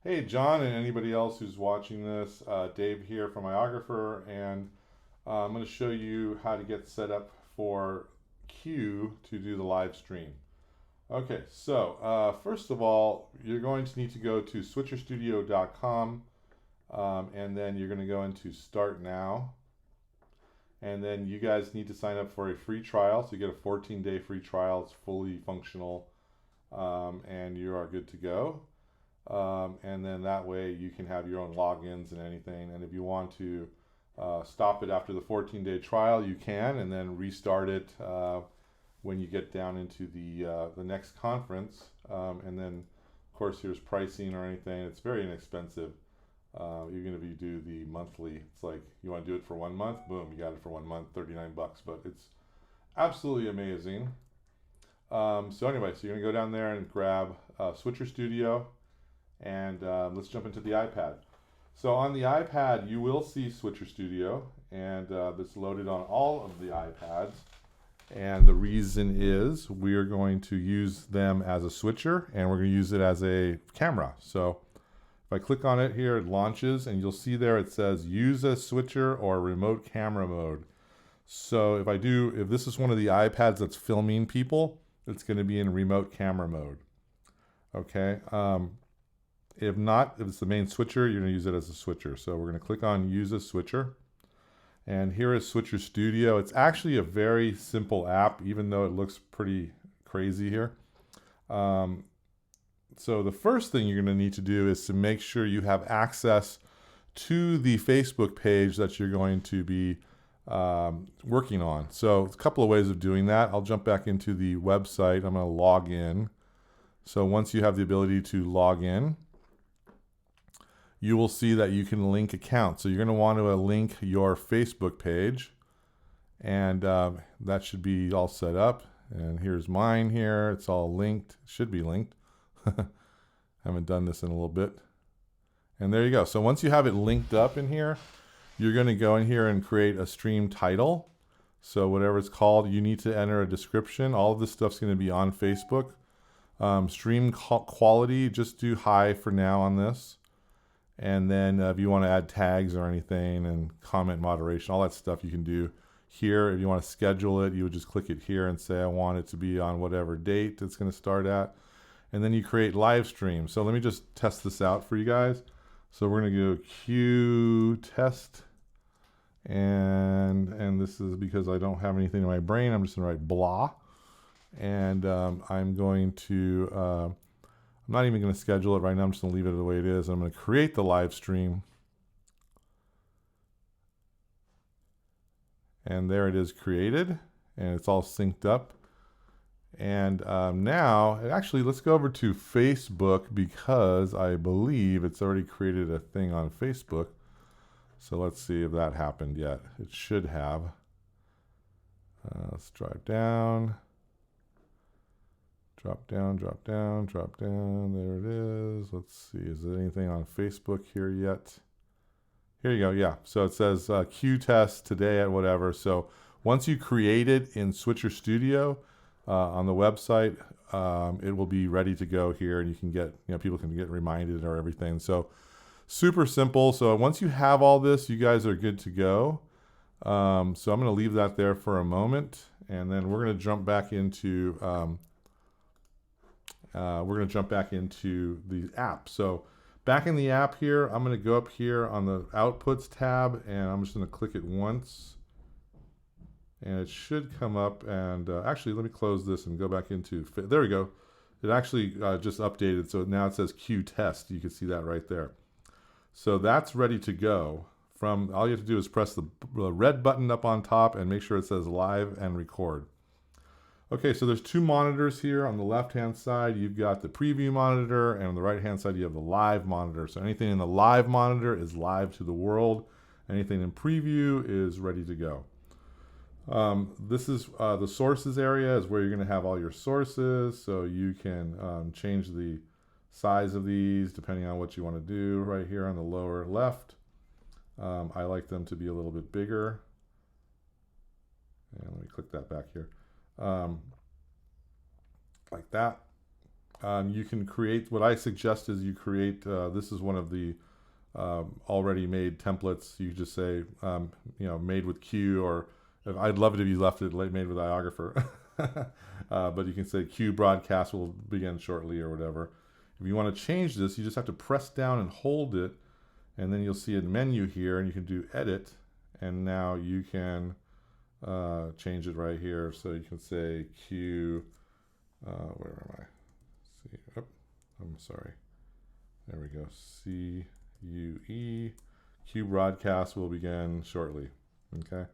Hey, John, and anybody else who's watching this, Dave here from iOgrapher, and I'm going to show you how to get set up for Q to do the live stream. Okay, so first of all, you're going to need to go to switcherstudio.com, and then you're going to go into Start Now, and then you guys need to sign up for a free trial. So you get a 14-day free trial. It's fully functional, and you are good to go. And then that way you can have your own logins and anything. And if you want to stop it after the 14-day trial, you can, and then restart it when you get down into the next conference. And then, of course, here's pricing or anything. It's very inexpensive. Even if you do the monthly, it's like you want to do it for 1 month, boom, you got it for 1 month, 39 bucks. But it's absolutely amazing. So anyway, so you're gonna go down there and grab Switcher Studio, and let's jump into the iPad. So on the iPad, you will see Switcher Studio, and it's loaded on all of the iPads. And the reason is we're going to use them as a switcher, and we're going to use it as a camera. So if I click on it here, it launches, and you'll see there it says use a switcher or remote camera mode. So if this is one of the iPads that's filming people, it's going to be in remote camera mode. Okay. If not, if it's the main switcher, you're going to use it as a switcher. So we're going to click on use a switcher. And here is Switcher Studio. It's actually a very simple app, even though it looks pretty crazy here. So the first thing you're going to need to do is to make sure you have access to the Facebook page that you're going to be working on. So a couple of ways of doing that. I'll jump back into the website. I'm going to log in. So once you have the ability to log in, you will see that you can link accounts. So you're going to want to link your Facebook page, and that should be all set up. And here's mine here. It's all linked. It should be linked. Haven't done this in a little bit. And there you go. So once you have it linked up in here, you're going to go in here and create a stream title. So whatever it's called, you need to enter a description. All of this stuff's going to be on Facebook. Stream quality, just do high for now on this. And then if you want to add tags or anything and comment moderation, all that stuff you can do here. If you want to schedule it, you would just click it here and say, I want it to be on whatever date it's going to start at. And then you create live stream. So let me just test this out for you guys. So we're going to go Q test. And this is because I don't have anything in my brain. I'm just going to write blah. And I'm going to... I'm not even going to schedule it right now. I'm just going to leave it the way it is. I'm going to create the live stream. And there it is created. And it's all synced up. And now, actually, let's go over to Facebook because I believe it's already created a thing on Facebook. So let's see if that happened yet. It should have. Let's drive down. Drop down, drop down, drop down. There it is. Let's see. Is there anything on Facebook here yet? Here you go. Yeah. So it says Q test today at whatever. So once you create it in Switcher Studio on the website, it will be ready to go here, and you can get, people can get reminded or everything. So super simple. So once you have all this, you guys are good to go. So I'm going to leave that there for a moment, and then we're going to jump back into the app. So back in the app here, I'm going to go up here on the Outputs tab, and I'm just going to click it once. And it should come up, and actually, let me close this and go back into, there we go. It actually just updated, so now it says Q test. You can see that right there. So that's ready to go. All you have to do is press the red button up on top and make sure it says live and record. Okay, so there's two monitors here. On the left-hand side, you've got the preview monitor, and on the right-hand side, you have the live monitor. So anything in the live monitor is live to the world. Anything in preview is ready to go. This is the sources area is where you're going to have all your sources. So you can change the size of these depending on what you want to do right here on the lower left. I like them to be a little bit bigger. And let me click that back here. Like that. You can create, what I suggest is you create, this is one of the already made templates. You just say, made with Q, or I'd love it if you left it made with iOgrapher. But you can say Q broadcast will begin shortly or whatever. If you want to change this, you just have to press down and hold it, and then you'll see a menu here, and you can do edit, and now you can change it right here. So you can say Q, where am I? See, oh, I'm sorry. There we go. CUE, Q broadcast will begin shortly. Okay.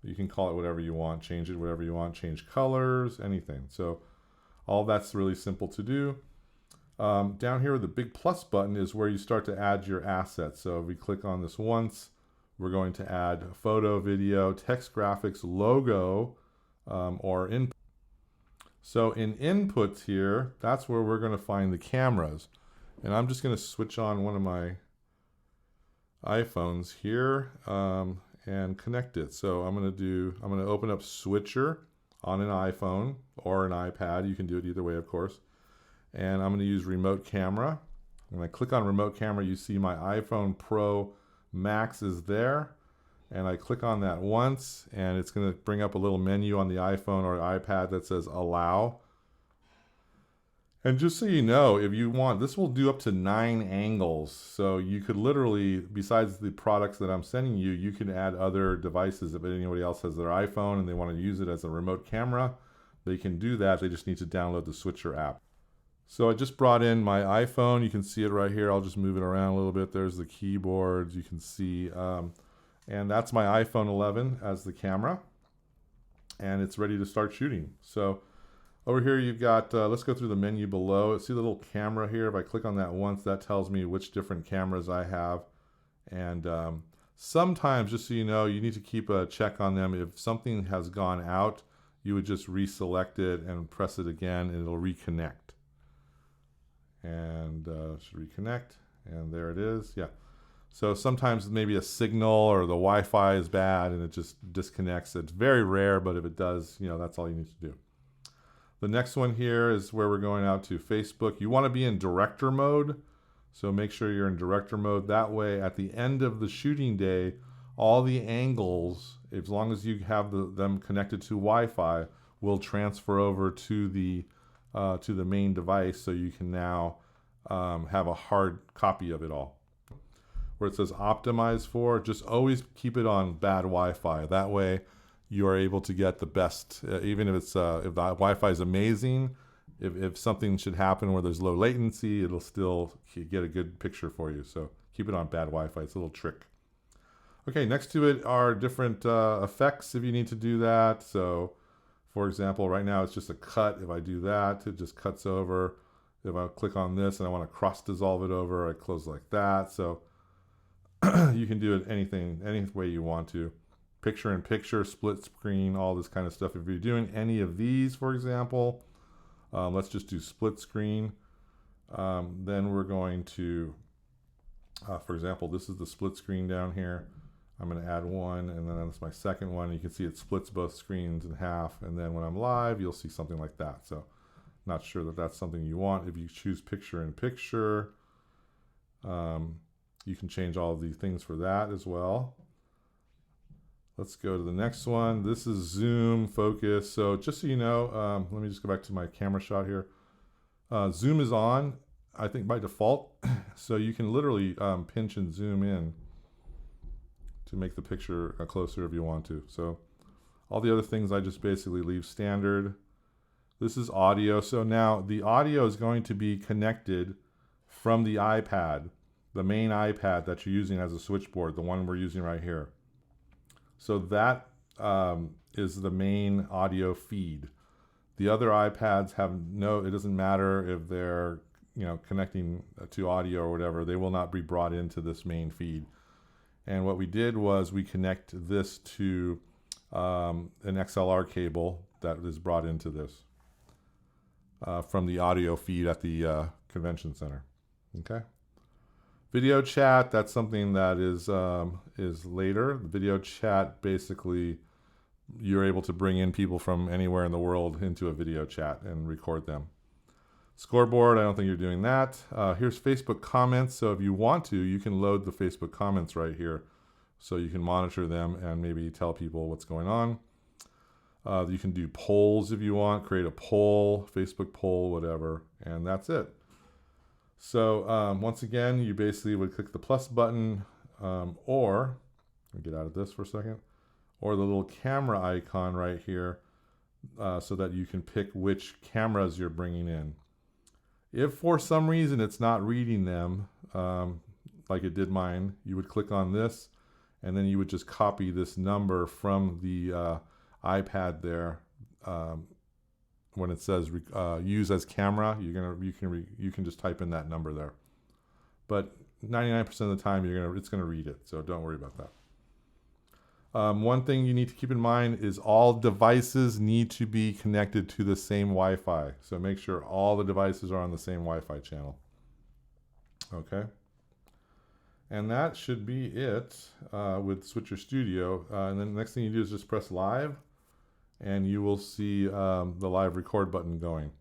You can call it whatever you want, change it whatever you want, change colors, anything. So all that's really simple to do. Down here with the big plus button is where you start to add your assets. So if we click on this once, we're going to add photo, video, text, graphics, logo, or input. So in inputs here, that's where we're going to find the cameras. And I'm just going to switch on one of my iPhones here and connect it. So I'm going to open up Switcher on an iPhone or an iPad. You can do it either way, of course. And I'm going to use remote camera. When I click on remote camera, you see my iPhone Pro Max is there. And I click on that once, and it's going to bring up a little menu on the iPhone or iPad that says allow. And just so you know, if you want, this will do up to 9 angles. So you could literally, besides the products that I'm sending you, you can add other devices. If anybody else has their iPhone and they want to use it as a remote camera, they can do that. They just need to download the Switcher app. So I just brought in my iPhone. You can see it right here. I'll just move it around a little bit. There's the keyboards. You can see, and that's my iPhone 11 as the camera. And it's ready to start shooting. So over here you've got, let's go through the menu below. See the little camera here? If I click on that once, that tells me which different cameras I have. And sometimes, just so you know, you need to keep a check on them. If something has gone out, you would just reselect it and press it again, and it'll reconnect. And should reconnect, and there it is. Yeah. So sometimes maybe a signal or the Wi-Fi is bad and it just disconnects. It's very rare, but if it does, that's all you need to do. The next one here is where we're going out to Facebook. You want to be in director mode, so make sure you're in director mode. That way, at the end of the shooting day, all the angles, as long as you have them connected to Wi-Fi, will transfer over to the main device, so you can now have a hard copy of it all. Where it says optimize for, just always keep it on bad Wi-Fi. That way you are able to get the best, even if it's if the Wi-Fi is amazing, if something should happen where there's low latency, it'll still get a good picture for you. So keep it on bad Wi-Fi. It's a little trick. Okay, next to it are different effects if you need to do that. So for example, right now it's just a cut. If I do that, it just cuts over. If I click on this and I want to cross dissolve it over, I close like that. So you can do it any way you want to. Picture in picture, split screen, all this kind of stuff. If you're doing any of these, for example, let's just do split screen. Then we're going to, for example, this is the split screen down here. I'm going to add one, and then that's my second one. You can see it splits both screens in half, and then when I'm live, you'll see something like that. So not sure that that's something you want. If you choose picture in picture, you can change all of the things for that as well. Let's go to the next one. This is zoom, focus. So just so you know, let me just go back to my camera shot here. Zoom is on, I think by default. So you can literally pinch and zoom in to make the picture closer if you want to. So all the other things I just basically leave standard. This is audio. So now the audio is going to be connected from the iPad, the main iPad that you're using as a switchboard, the one we're using right here. So that is the main audio feed. The other iPads have it doesn't matter if they're connecting to audio or whatever, they will not be brought into this main feed. And what we did was we connect this to an XLR cable that is brought into this from the audio feed at the convention center. Okay. Video chat, that's something that is later. The video chat, basically, you're able to bring in people from anywhere in the world into a video chat and record them. Scoreboard, I don't think you're doing that. Here's Facebook comments. So if you want to, you can load the Facebook comments right here. So you can monitor them and maybe tell people what's going on. You can do polls if you want, create a poll, Facebook poll, whatever, and that's it. So once again, you basically would click the plus button, or, let me get out of this for a second, or the little camera icon right here, so that you can pick which cameras you're bringing in. If for some reason it's not reading them, like it did mine, you would click on this, and then you would just copy this number from the iPad there. When it says use as camera, you can just type in that number there. But 99% of the time, it's gonna read it, so don't worry about that. One thing you need to keep in mind is all devices need to be connected to the same Wi-Fi. So make sure all the devices are on the same Wi-Fi channel. Okay. And that should be it with Switcher Studio. And then the next thing you do is just press live, and you will see the live record button going.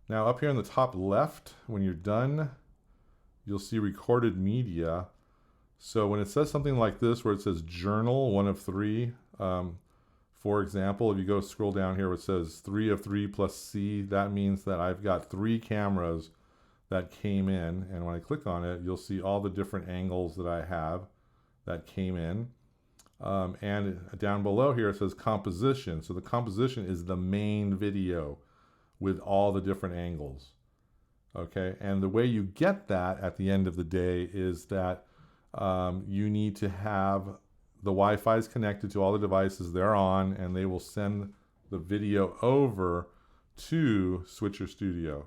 Now up here in the top left, when you're done, you'll see recorded media. So when it says something like this, where it says journal 1 of 3, for example, if you go scroll down here where it says 3 of 3 plus C, that means that I've got 3 cameras that came in, and when I click on it, you'll see all the different angles that I have that came in. And down below here it says composition. So the composition is the main video with all the different angles. Okay, and the way you get that at the end of the day is that you need to have the Wi-Fi is connected to all the devices they're on, and they will send the video over to Switcher Studio,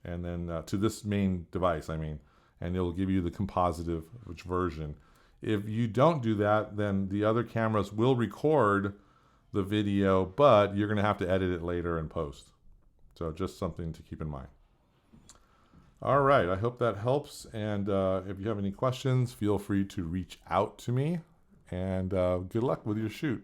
and then to this main device, and it'll give you the compositive version. If you don't do that, then the other cameras will record the video, but you're going to have to edit it later in post. So just something to keep in mind. All right, I hope that helps. And if you have any questions, feel free to reach out to me. And good luck with your shoot.